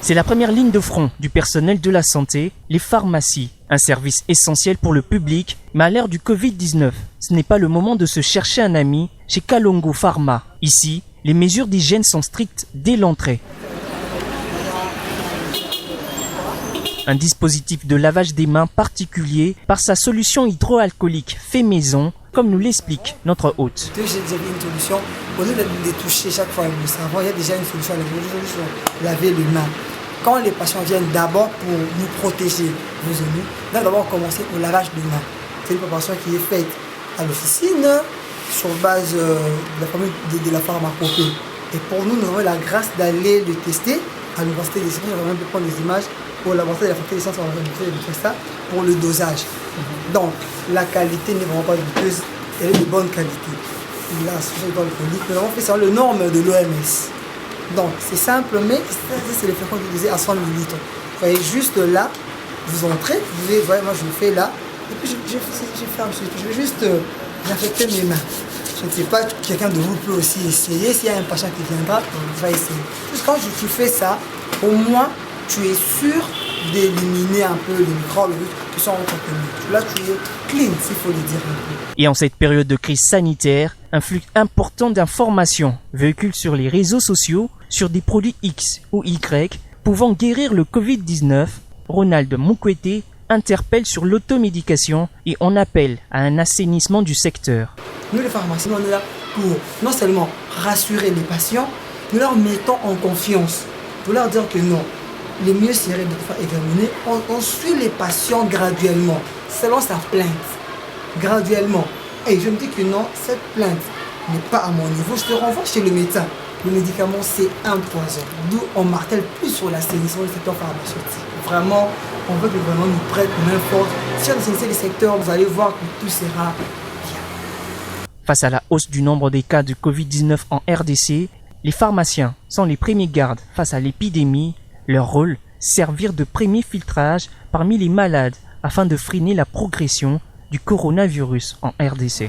C'est la première ligne de front du personnel de la santé, les pharmacies. Un service essentiel pour le public, mais à l'ère du Covid-19, ce n'est pas le moment de se chercher un ami chez Kalongo Pharma. Ici, les mesures d'hygiène sont strictes dès l'entrée. Un dispositif de lavage des mains particulier par sa solution hydroalcoolique fait maison, comme nous l'explique notre hôte. J'ai déjà vu une solution, au lieu de toucher chaque fois le savon, il y a déjà une solution, laver les mains. Quand les patients viennent d'abord pour nous protéger nos ennemis, on va d'abord commencer au lavage de mains. C'est une préparation qui est faite à l'officine sur base de la pharmacopée. Et pour nous, nous avons la grâce d'aller le tester à l'université des sciences. On va même prendre des images au laboratoire de la faculté des sciences, on va faire ça pour le dosage. Donc, la qualité n'est vraiment pas douteuse, elle est de bonne qualité. La solution hydroalcoolique, nous avons fait ça le norme de l'OMS. Donc, c'est simple, mais c'est les flacons utilisés à 100 ml. Vous voyez, juste là, vous entrez, vous voyez, moi je le fais là, et puis je ferme, je vais juste désinfecter mes mains. Je ne sais pas, quelqu'un de vous peut aussi essayer, s'il y a un patient qui viendra, on va essayer. Juste quand tu fais ça, au moins, tu es sûr d'éliminer un peu les microbes qui sont contenus. Là, tu es clean, s'il faut le dire un peu. Et en cette période de crise sanitaire, un flux important d'informations véhicule sur les réseaux sociaux sur des produits X ou Y pouvant guérir le Covid-19. Ronald Mukwete interpelle sur l'automédication et on appelle à un assainissement du secteur. Nous, les pharmaciens, on est là pour non seulement rassurer les patients, nous leur mettons en confiance, pour leur dire que non, le mieux serait de faire examiner. On suit les patients graduellement, selon sa plainte, graduellement. Et je me dis que non, cette plainte n'est pas à mon niveau, je te renvoie chez le médecin. Le médicament, c'est un poison. D'où on martèle plus sur l'assainissement du secteur pharmaceutique. Vraiment, on veut que le gouvernement nous prête main forte. Si on assainissait les secteurs, vous allez voir que tout sera bien. Face à la hausse du nombre des cas de Covid-19 en RDC, les pharmaciens sont les premiers gardes face à l'épidémie. Leur rôle, servir de premier filtrage parmi les malades afin de freiner la progression du coronavirus en RDC.